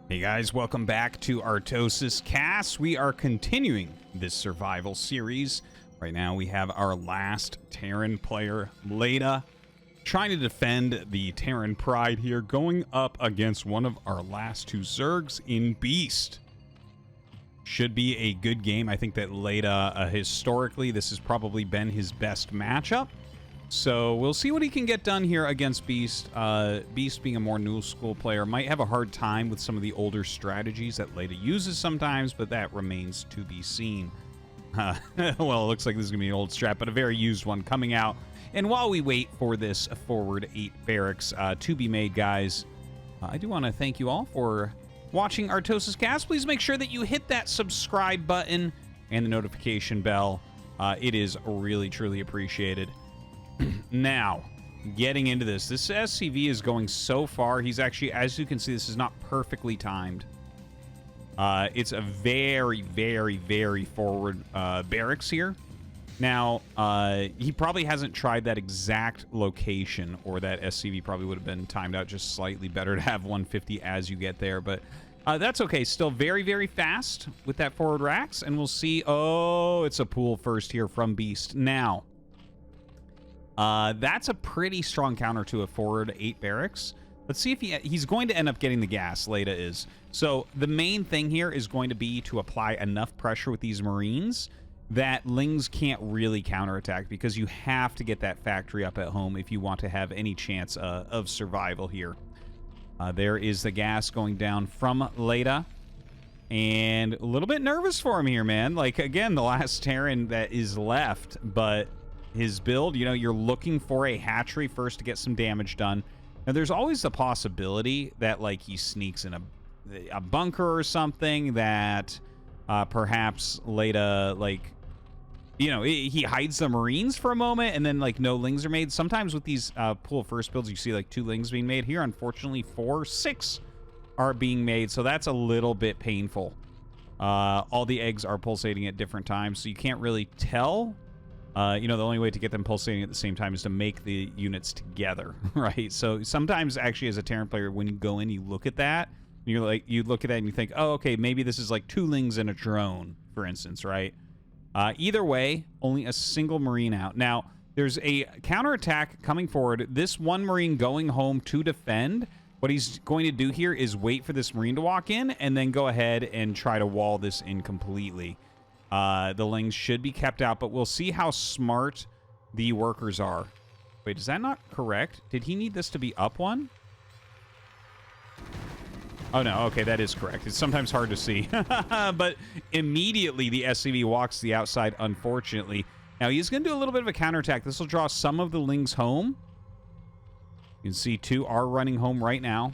Hey guys, welcome back to ArtosisCasts. We are continuing this survival series. Right now we have our last Terran player, Leta, trying to defend the Terran pride here, going up against one of our last two Zergs in Beast. Should be a good game. I think that Leta, historically, this has probably been his best matchup. So we'll see what he can get done here against Beast. Beast, being a more new school player, might have a hard time with some of the older strategies that Leta uses sometimes, but that remains to be seen. Well, it looks like this is going to be an old strat, but a very used one coming out. And while we wait for this forward 8 barracks to be made, guys, I do want to thank you all for watching ArtosisCasts. Please make sure that you hit that subscribe button and the notification bell. It is really, truly appreciated. Now, getting into this SCV is going so far. He's actually, as you can see, this is not perfectly timed. It's a very, very, very forward barracks here. Now, he probably hasn't tried that exact location, or that SCV probably would have been timed out just slightly better to have 150 as you get there, but that's okay. Still very, very fast with that forward racks, and we'll see. Oh, it's a pool first here from Beast. Now, that's a pretty strong counter to a forward 8 barracks. Let's see if he's going to end up getting the gas. Leta is. So the main thing here is going to be to apply enough pressure with these Marines that Lings can't really counterattack, because you have to get that factory up at home if you want to have any chance of survival here. There is the gas going down from Leta. And a little bit nervous for him here, man. Like, again, the last Terran that is left, but his build, you know, you're looking for a hatchery first to get some damage done. Now, there's always the possibility that, like, he sneaks in a bunker or something, that perhaps Leta, like, you know, he hides the Marines for a moment, and then, like, no Lings are made. Sometimes with these pool first builds, you see, like, 2 Lings being made. Here, unfortunately, 6 are being made, so that's a little bit painful. All the eggs are pulsating at different times, so you can't really tell. You know, the only way to get them pulsating at the same time is to make the units together, right? So sometimes, actually, as a Terran player, when you go in, you look at that, and you're like, you look at that and you think, oh, okay, maybe this is like 2 Lings and a drone, for instance, right? Either way, only a single Marine out. Now, there's a counterattack coming forward. This one Marine going home to defend. What he's going to do here is wait for this Marine to walk in and then go ahead and try to wall this in completely. The Lings should be kept out, but we'll see how smart the workers are. Wait, is that not correct? Did he need this to be up 1? Oh, no. Okay, that is correct. It's sometimes hard to see. But immediately the SCV walks the outside, unfortunately. Now, he's going to do a little bit of a counterattack. This will draw some of the Lings home. You can see 2 are running home right now.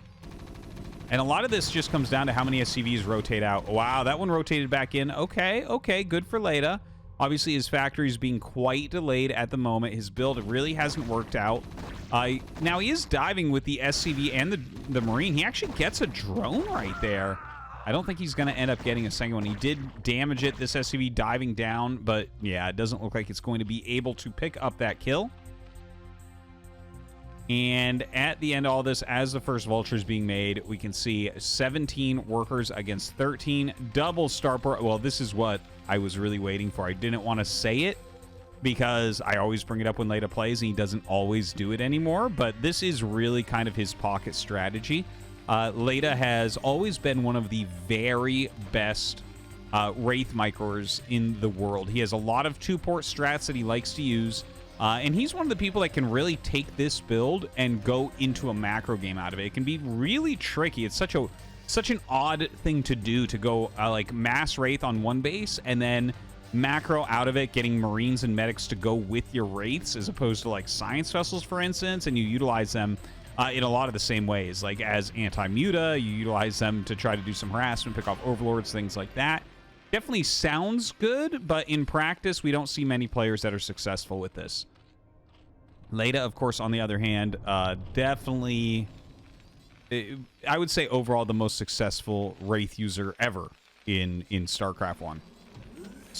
And a lot of this just comes down to how many SCVs rotate out. Wow, that one rotated back in. Okay, okay, good for Leta. Obviously, his factory is being quite delayed at the moment. His build really hasn't worked out. Now, he is diving with the SCV and the Marine. He actually gets a drone right there. I don't think he's going to end up getting a second one. He did damage it, this SCV diving down. But, yeah, it doesn't look like it's going to be able to pick up that kill. And at the end of all this, as the first vulture is being made, we can see 17 workers against 13. Double starport. Well, this is what I was really waiting for. I didn't want to say it because I always bring it up when Leta plays, and he doesn't always do it anymore. But this is really kind of his pocket strategy. Leta has always been one of the very best Wraith micros in the world. He has a lot of 2-port strats that he likes to use. And he's one of the people that can really take this build and go into a macro game out of it. It can be really tricky. It's such an odd thing to do, to go like mass Wraith on one base and then macro out of it, getting Marines and medics to go with your Wraiths, as opposed to like science vessels, for instance, and you utilize them in a lot of the same ways. Like as anti-muta, you utilize them to try to do some harassment, pick off overlords, things like that. Definitely sounds good, but in practice, we don't see many players that are successful with this. Leta, of course, on the other hand, definitely, I would say overall, the most successful Wraith user ever in StarCraft 1.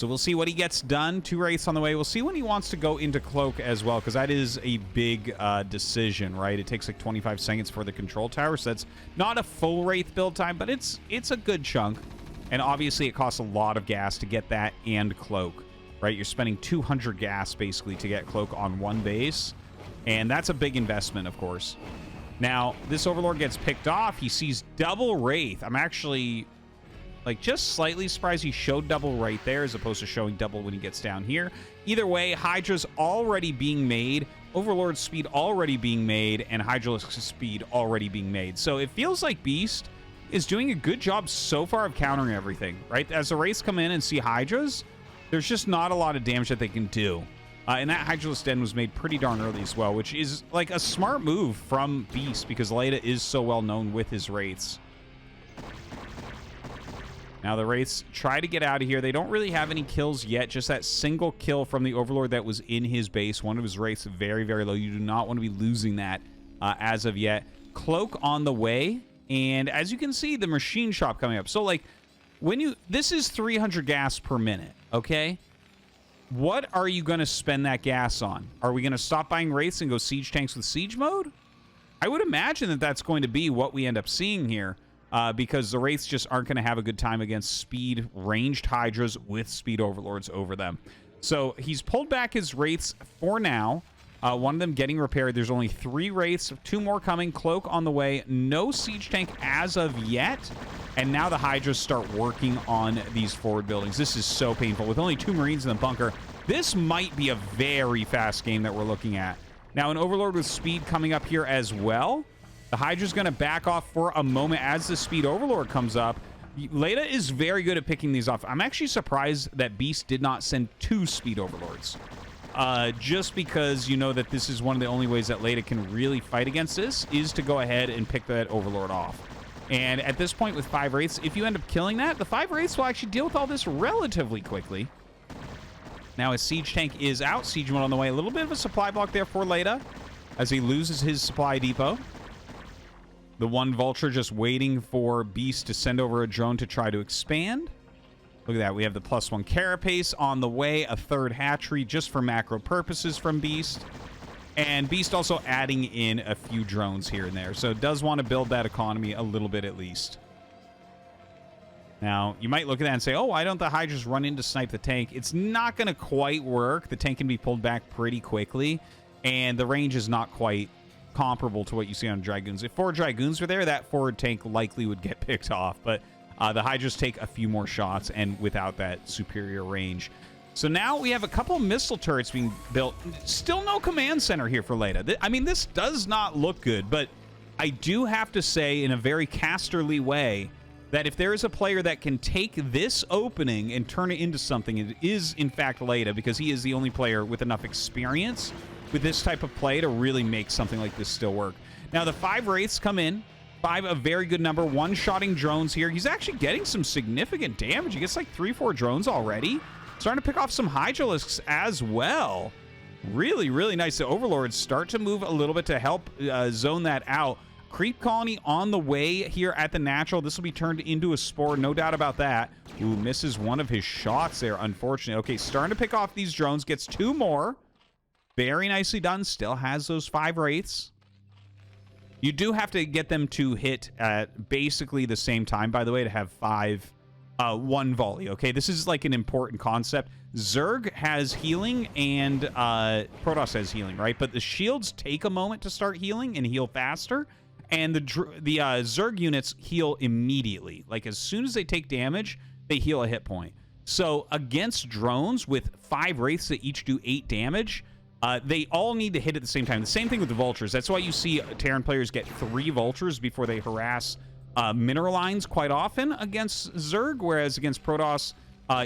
So we'll see what he gets done. 2 Wraiths on the way. We'll see when he wants to go into Cloak as well, because that is a big decision, right? It takes like 25 seconds for the control tower, so that's not a full Wraith build time, but it's a good chunk. And obviously it costs a lot of gas to get that and Cloak, right? You're spending 200 gas basically to get Cloak on one base, and that's a big investment, of course. Now, this Overlord gets picked off. He sees double Wraith. I'm actually, like, just slightly surprised he showed double right there as opposed to showing double when he gets down here. Either way, Hydra's already being made, Overlord speed already being made, and Hydralisk speed already being made. So it feels like Beast is doing a good job so far of countering everything, right? As the Wraiths come in and see Hydras, there's just not a lot of damage that they can do. And that Hydralisk Den was made pretty darn early as well, which is like a smart move from Beast because Leta is so well known with his Wraiths. Now the Wraiths try to get out of here. They don't really have any kills yet, just that single kill from the Overlord that was in his base. One of his Wraiths very, very low. You do not want to be losing that as of yet. Cloak on the way, and as you can see, the machine shop coming up. So like, this is 300 gas per minute, okay? What are you going to spend that gas on? Are we going to stop buying Wraiths and go siege tanks with siege mode? I would imagine that that's going to be what we end up seeing here, because the Wraiths just aren't going to have a good time against speed ranged Hydras with speed Overlords over them. So he's pulled back his Wraiths for now. One of them getting repaired. There's only 3 Wraiths, 2 more coming. Cloak on the way. No siege tank as of yet. And now the Hydras start working on these forward buildings. This is so painful. With only 2 Marines in the bunker, this might be a very fast game that we're looking at. Now, an Overlord with speed coming up here as well. The Hydra's going to back off for a moment as the speed Overlord comes up. Leta is very good at picking these off. I'm actually surprised that Beast did not send 2 speed Overlords. Just because you know that this is one of the only ways that Leta can really fight against this is to go ahead and pick that Overlord off. And at this point with 5 Wraiths, if you end up killing that, the 5 Wraiths will actually deal with all this relatively quickly. Now his siege tank is out. Siege mode on the way. A little bit of a supply block there for Leta as he loses his supply depot. The 1 Vulture just waiting for Beast to send over a drone to try to expand. Look at that. We have the +1 Carapace on the way. A 3rd hatchery just for macro purposes from Beast. And Beast also adding in a few drones here and there. So it does want to build that economy a little bit at least. Now, you might look at that and say, oh, why don't the Hydras run in to snipe the tank? It's not going to quite work. The tank can be pulled back pretty quickly. And the range is not quite comparable to what you see on Dragoons. If 4 Dragoons were there, that forward tank likely would get picked off. But the Hydras take a few more shots and without that superior range. So now we have a couple of missile turrets being built. Still no command center here for Leta. I mean, this does not look good, but I do have to say in a very casterly way that if there is a player that can take this opening and turn it into something, it is in fact Leta, because he is the only player with enough experience with this type of play to really make something like this still work. Now the 5 Wraiths come in. 5, a very good number. One-shotting drones here. He's actually getting some significant damage. He gets like 3-4 drones already. Starting to pick off some Hydralisks as well. Really, really nice. The Overlords start to move a little bit to help zone that out. Creep colony on the way here at the natural. This will be turned into a spore, no doubt about that. Ooh, misses one of his shots there, unfortunately. Okay, starting to pick off these drones. Gets 2 more. Very nicely done. Still has those 5 Wraiths. You do have to get them to hit at basically the same time, by the way, to have 1 volley. Okay, this is like an important concept. Zerg has healing and Protoss has healing, right? But the shields take a moment to start healing and heal faster. And the Zerg units heal immediately. Like as soon as they take damage, they heal a hit point. So against drones with 5 Wraiths that each do 8 damage, they all need to hit at the same time. The same thing with the Vultures. That's why you see Terran players get 3 Vultures before they harass mineral lines quite often against Zerg, whereas against Protoss,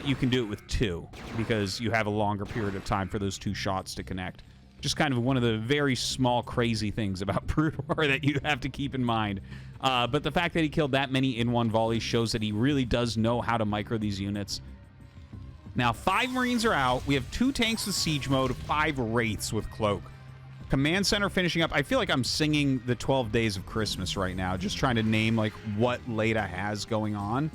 you can do it with 2 because you have a longer period of time for those 2 shots to connect. Just kind of one of the very small, crazy things about Brood War that you have to keep in mind. But the fact that he killed that many in 1 volley shows that he really does know how to micro these units. Now, 5 Marines are out. We have 2 tanks with siege mode, 5 Wraiths with cloak. Command center finishing up. I feel like I'm singing the 12 Days of Christmas right now, just trying to name like what Leta has going on.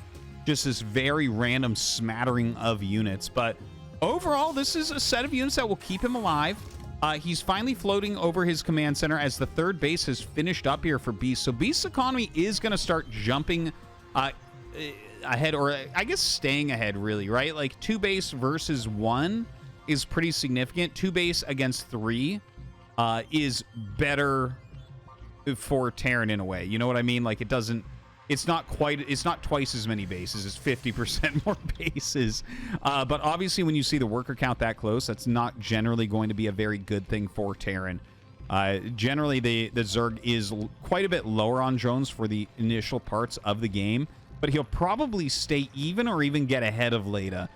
just this very random smattering of units. But overall, this is a set of units that will keep him alive. He's finally floating over his command center as the third base has finished up here for Beast. So Beast's economy is going to start jumping ahead, or I guess staying ahead, really, right? Like 2 base versus 1 is pretty significant. 2 base against 3 is better for Terran in a way. You know what I mean? Like it's not twice as many bases. It's 50% more bases. But obviously when you see the worker count that close, that's not generally going to be a very good thing for Terran. Generally, the Zerg is quite a bit lower on drones for the initial parts of the game, but he'll probably stay even or even get ahead of Leta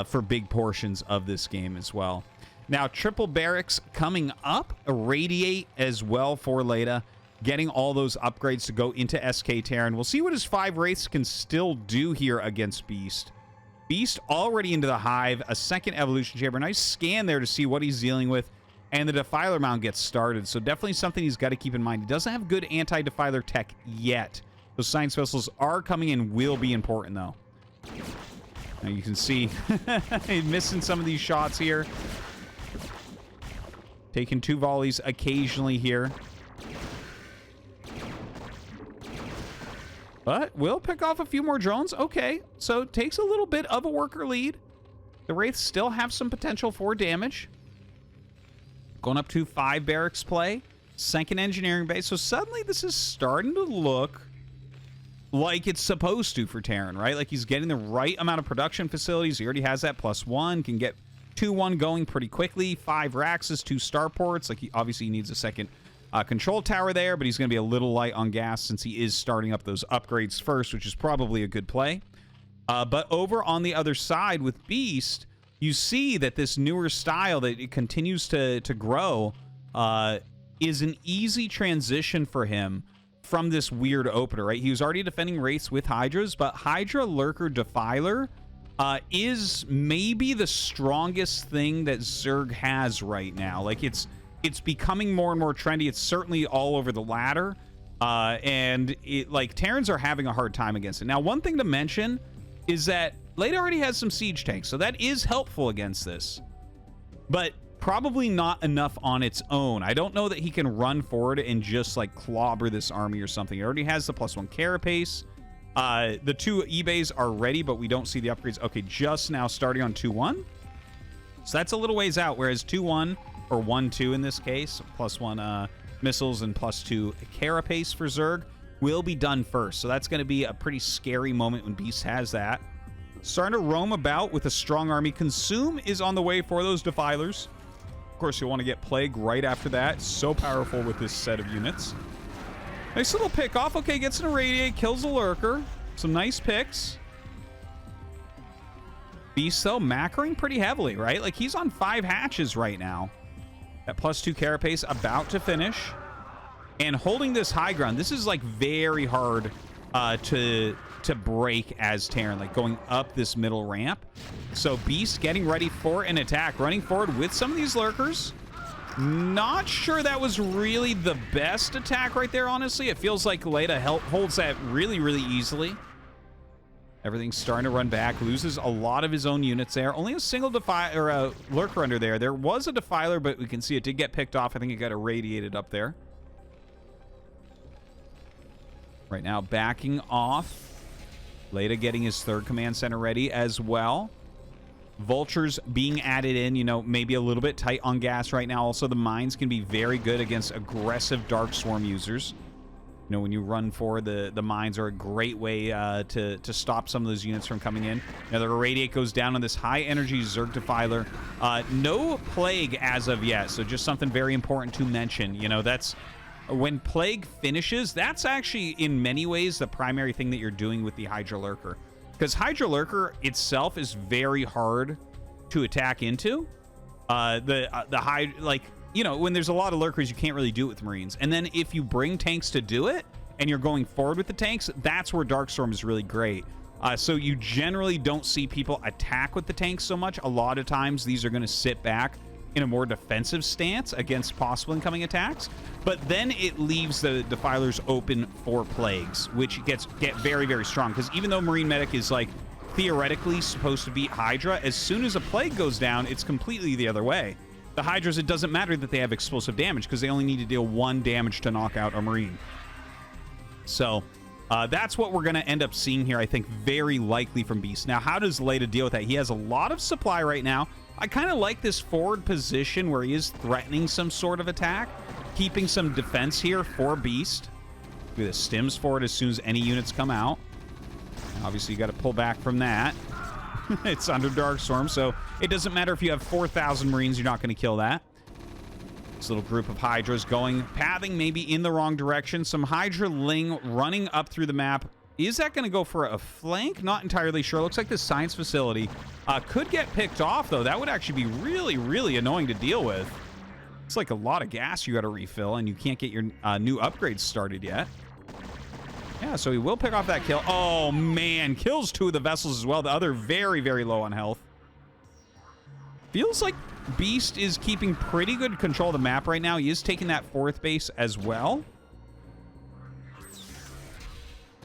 for big portions of this game as well. Now, triple barracks coming up, irradiate as well for Leta, getting all those upgrades to go into SK Terran. We'll see what his 5 Wraiths can still do here against Beast. Beast already into the hive, a second evolution chamber. Nice scan there to see what he's dealing with, and the Defiler Mound gets started. So definitely something he's got to keep in mind. He doesn't have good anti-Defiler tech yet. Those science vessels are coming in, will be important though. Now you can see he's missing some of these shots here. Taking 2 volleys occasionally here. But we'll pick off a few more drones. Okay, so takes a little bit of a worker lead. The Wraiths still have some potential for damage. Going up to 5 barracks play. Second engineering base. So suddenly this is starting to look like it's supposed to for Terran, right? Like he's getting the right amount of production facilities. He already has that +1. Can get 2-1 going pretty quickly. 5 Raxes, 2 starports. Like he obviously needs a second control tower there, but he's going to be a little light on gas since he is starting up those upgrades first, which is probably a good play. But over on the other side with Beast, you see that this newer style that it continues to grow is an easy transition for him from this weird opener, right? He was already defending Wraiths with Hydras, but Hydra Lurker Defiler is maybe the strongest thing that Zerg has right now. Like it's becoming more and more trendy. It's certainly all over the ladder. And like Terrans are having a hard time against it. Now, one thing to mention is that Leta already has some siege tanks, so that is helpful against this. But probably not enough on its own. I don't know that he can run forward and just like clobber this army or something. It already has the +1 carapace. The 2 eBays are ready, but we don't see the upgrades. Okay, just now starting on 2-1. So that's a little ways out, whereas 2-1 or 1-2 in this case, +1 missiles and +2 carapace for Zerg will be done first. So that's going to be a pretty scary moment when Beast has that. Starting to roam about with a strong army. Consume is on the way for those Defilers. Of course, you'll want to get Plague right after that. So powerful with this set of units. Nice little pick off. Okay, gets an Irradiate, kills a Lurker. Some nice picks. Beast, though, macroing pretty heavily, right? Like, he's on 5 hatches right now. That +2 carapace about to finish. And holding this high ground, this is, like, very hard to break as Terran, like going up this middle ramp. So Beast getting ready for an attack, running forward with some of these Lurkers. Not sure that was really the best attack right there, honestly. It feels like Leta holds that really, really easily. Everything's starting to run back. Loses a lot of his own units there. Only a single Defiler or a Lurker under there. There was a Defiler, but we can see it did get picked off. I think it got irradiated up there. Right now, backing off. Leta getting his 3rd command center ready as well. Vultures being added in, you know, maybe a little bit tight on gas right now. Also, the mines can be very good against aggressive Dark Swarm users. You know, when you run forward, the mines are a great way to stop some of those units from coming in. Now, the Irradiate goes down on this high-energy Zerg Defiler. No Plague as of yet, so just something very important to mention. You know, that's... When Plague finishes, that's actually, in many ways, the primary thing that you're doing with the Hydra Lurker. Because Hydra Lurker itself is very hard to attack into. Like, you know, when there's a lot of Lurkers, you can't really do it with Marines. And then if you bring tanks to do it, and you're going forward with the tanks, that's where Darkstorm is really great. So you generally don't see people attack with the tanks so much. A lot of times, these are going to sit back in a more defensive stance against possible incoming attacks. But then it leaves the Defilers open for plagues, which get very, very strong. Because even though Marine Medic is like theoretically supposed to beat Hydra, as soon as a plague goes down, it's completely the other way. The Hydras, it doesn't matter that they have explosive damage because they only need to deal 1 damage to knock out a Marine. So that's what we're going to end up seeing here, I think, very likely from Beast. Now, how does Leta deal with that? He has a lot of supply right now. I kind of like this forward position where he is threatening some sort of attack, keeping some defense here for Beast. Do the stims forward as soon as any units come out. Obviously, you got to pull back from that. It's under Darkstorm, so it doesn't matter if you have 4,000 Marines, you're not going to kill that. This little group of Hydras pathing maybe in the wrong direction. Some Hydra Ling running up through the map. Is that going to go for a flank? Not entirely sure. Looks like this science facility could get picked off, though. That would actually be really, really annoying to deal with. It's like a lot of gas you got to refill, and you can't get your new upgrades started yet. Yeah, so he will pick off that kill. Oh, man. Kills 2 of the vessels as well. The other very, very low on health. Feels like Beast is keeping pretty good control of the map right now. He is taking that 4th base as well.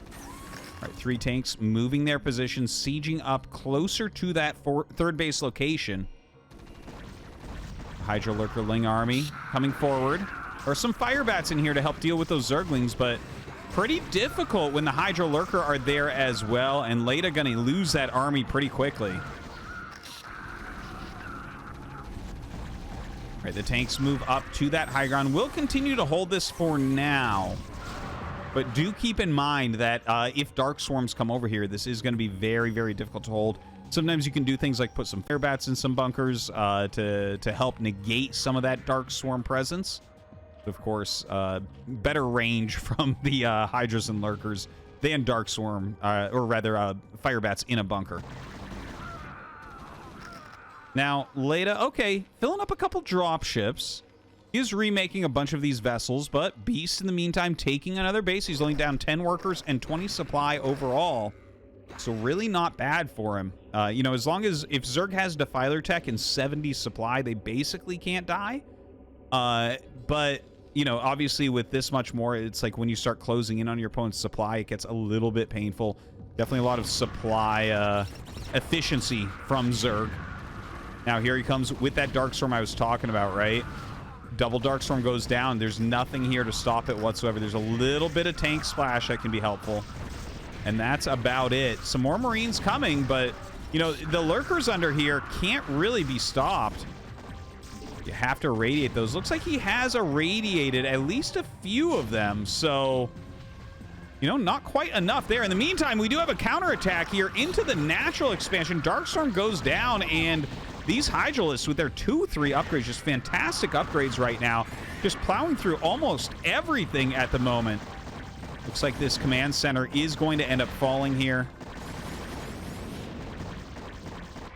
All right, 3 tanks moving their positions, sieging up closer to that 3rd base location. Hydra Lurker Ling army coming forward. There are some fire bats in here to help deal with those Zerglings, but pretty difficult when the Hydra Lurker are there as well, and Leta gonna lose that army pretty quickly. All right, the tanks move up to that high ground. We'll continue to hold this for now, but do keep in mind that if Dark Swarms come over here, this is going to be very, very difficult to hold. Sometimes you can do things like put some fire bats in some bunkers to help negate some of that Dark Swarm presence. Of course, better range from the Hydras and Lurkers than Dark Swarm, or rather fire bats in a bunker. Now, Leta, okay, filling up a couple drop ships. He is remaking a bunch of these vessels, but Beast, in the meantime, taking another base. He's only down 10 workers and 20 supply overall. So really not bad for him. You know, as long as, if Zerg has Defiler Tech and 70 supply, they basically can't die. But, you know, obviously with this much more, it's like when you start closing in on your opponent's supply, it gets a little bit painful. Definitely a lot of supply efficiency from Zerg. Now, here he comes with that Darkstorm I was talking about, right? Double Darkstorm goes down. There's nothing here to stop it whatsoever. There's a little bit of tank splash that can be helpful. And that's about it. Some more Marines coming, but, you know, the Lurkers under here can't really be stopped. You have to irradiate those. Looks like he has irradiated at least a few of them, so, you know, not quite enough there. In the meantime, we do have a counterattack here into the natural expansion. Darkstorm goes down, and these Hydralists with their 2-3 upgrades, just fantastic upgrades right now, just plowing through almost everything at the moment. Looks like this command center is going to end up falling here.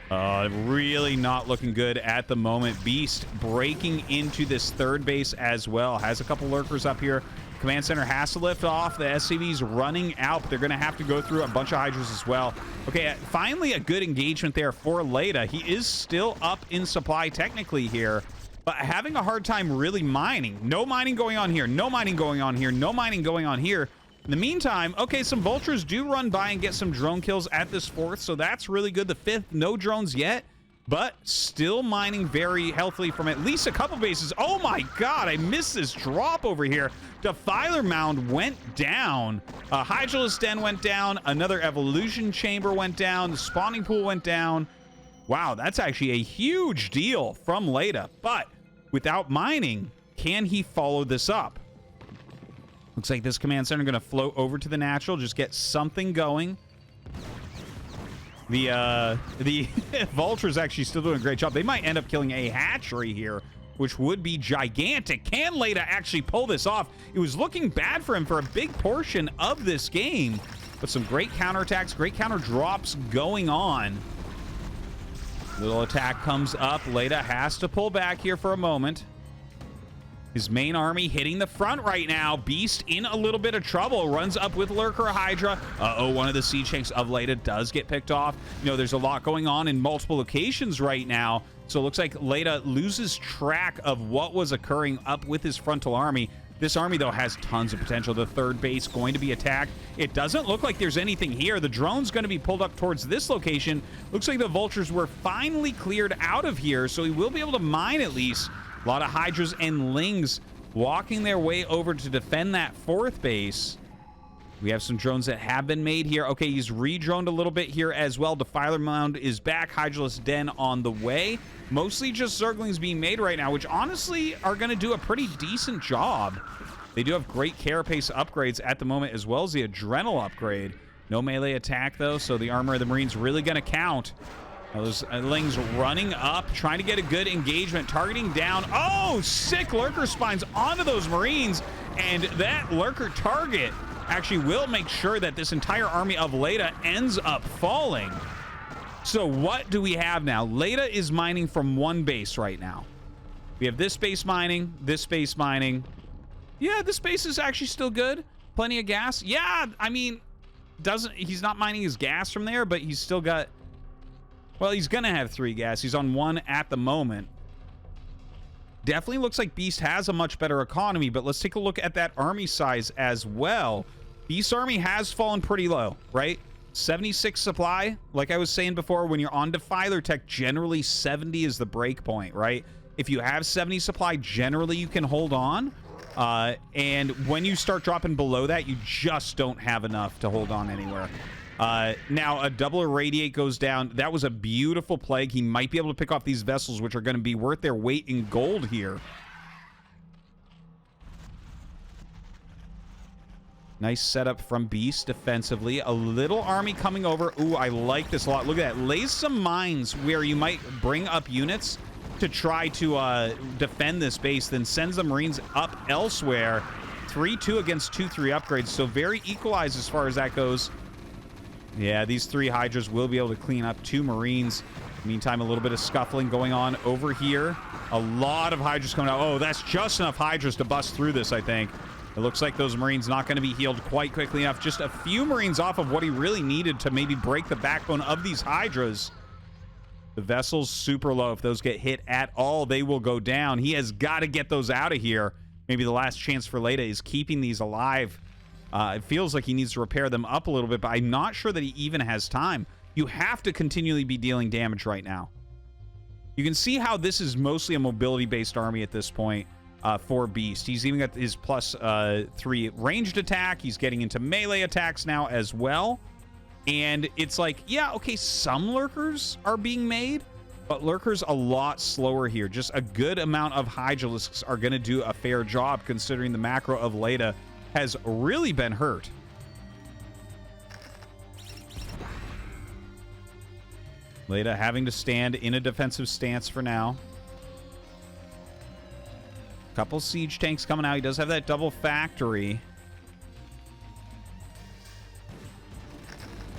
Really not looking good at the moment. Beast breaking into this 3rd base as well. Has a couple Lurkers up here. Command center has to lift off. The SCV's running out, but they're going to have to go through a bunch of Hydras as well. Okay, finally a good engagement there for Leta. He is still up in supply technically here, but having a hard time really mining. No mining going on here. No mining going on here. No mining going on here. In the meantime, okay, some Vultures do run by and get some drone kills at this 4th, so that's really good. The 5th, no drones yet, but still mining very healthily from at least a couple bases. Oh my god, I missed this drop over here. Defiler Mound went down. Hydralisk Den went down. Another Evolution Chamber went down. The Spawning Pool went down. Wow, that's actually a huge deal from Leta. But without mining, can he follow this up? Looks like this command center going to float over to the natural, just get something going. The Vulture's actually still doing a great job. They might end up killing a hatchery here, which would be gigantic. Can Leta actually pull this off? It was looking bad for him for a big portion of this game, but some great counterattacks, great counter drops going on. Little attack comes up. Leta has to pull back here for a moment. His main army hitting the front right now. Beast in a little bit of trouble. Runs up with Lurker Hydra. One of the siege tanks of Leta does get picked off. You know, there's a lot going on in multiple locations right now. So it looks like Leta loses track of what was occurring up with his frontal army. This army, though, has tons of potential. The third base going to be attacked. It doesn't look like there's anything here. The drone's going to be pulled up towards this location. Looks like the vultures were finally cleared out of here, so he will be able to mine at least. A lot of hydras and lings walking their way over to defend that fourth base. We have some drones that have been made here. Okay, he's re-droned a little bit here as well. Defiler Mound is back. Hydralisk Den on the way. Mostly just Zerglings being made right now, which honestly are going to do a pretty decent job. They do have great carapace upgrades at the moment, as well as the Adrenal upgrade. No melee attack, though, so the Armor of the Marines really going to count. Those Lings running up, trying to get a good engagement, targeting down. Oh, sick Lurker Spines onto those Marines, and that Lurker target actually will make sure that this entire army of Leta ends up falling. So what do we have now? Leta is mining from one base right now. We have this base mining, this base mining. Yeah, this base is actually still good. Plenty of gas. Yeah, I mean, he's not mining his gas from there, but he's still got, well, he's gonna have 3 gas. He's on 1 at the moment. Definitely looks like Beast has a much better economy, but let's take a look at that army size as well. Beast army has fallen pretty low, right? 76 supply. Like I was saying before, when you're on Defiler tech, generally 70 is the break point, right? If you have 70 supply, generally you can hold on. And when you start dropping below that, you just don't have enough to hold on anywhere. Now, a double irradiate goes down. That was a beautiful plague. He might be able to pick off these vessels, which are going to be worth their weight in gold here. Nice setup from Beast defensively. A little army coming over. Ooh, I like this a lot. Look at that. Lays some mines where you might bring up units to try to defend this base, then sends the Marines up elsewhere. 3-2 against 2-3 upgrades, so very equalized as far as that goes. Yeah, these 3 Hydras will be able to clean up 2 Marines. Meantime, a little bit of scuffling going on over here. A lot of Hydras coming out. Oh, that's just enough Hydras to bust through this, I think. It looks like those Marines not going to be healed quite quickly enough. Just a few Marines off of what he really needed to maybe break the backbone of these Hydras. The vessels super low. If those get hit at all, they will go down. He has got to get those out of here. Maybe the last chance for Leta is keeping these alive. It feels like he needs to repair them up a little bit, but I'm not sure that he even has time. You have to continually be dealing damage right now. You can see how this is mostly a mobility-based army at this point for Beast. He's even got his plus 3 ranged attack. He's getting into melee attacks now as well. And it's like, yeah, okay, some Lurkers are being made, but Lurkers a lot slower here. Just a good amount of Hydralisks are going to do a fair job, considering the macro of Leta has really been hurt. Leta having to stand in a defensive stance for now. Couple siege tanks coming out. He does have that double factory.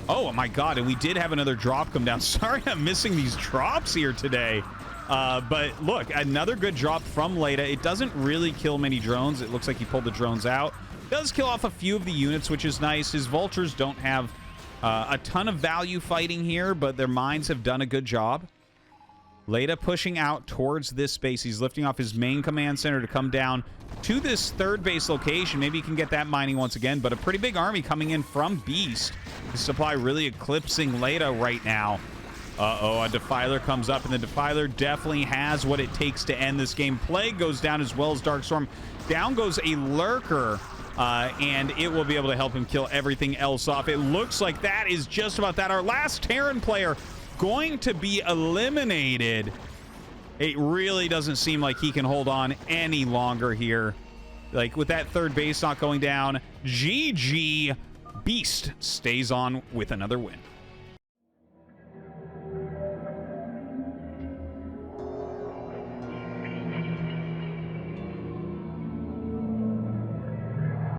Oh my god, and we did have another drop come down. Sorry I'm missing these drops here today. But look, another good drop from Leta. It doesn't really kill many drones. It looks like he pulled the drones out. Does kill off a few of the units, which is nice. His vultures don't have a ton of value fighting here, but their mines have done a good job. Leta pushing out towards this base. He's lifting off his main command center to come down to this third base location. Maybe he can get that mining once again, but a pretty big army coming in from Beast. His supply really eclipsing Leta right now. Uh-oh, a Defiler comes up, and the Defiler definitely has what it takes to end this game. Plague goes down as well as Darkstorm. Down goes a Lurker, and it will be able to help him kill everything else off. It looks like that is just about that. Our last Terran player going to be eliminated. It really doesn't seem like he can hold on any longer here. Like, with that third base not going down, GG. Beast stays on with another win.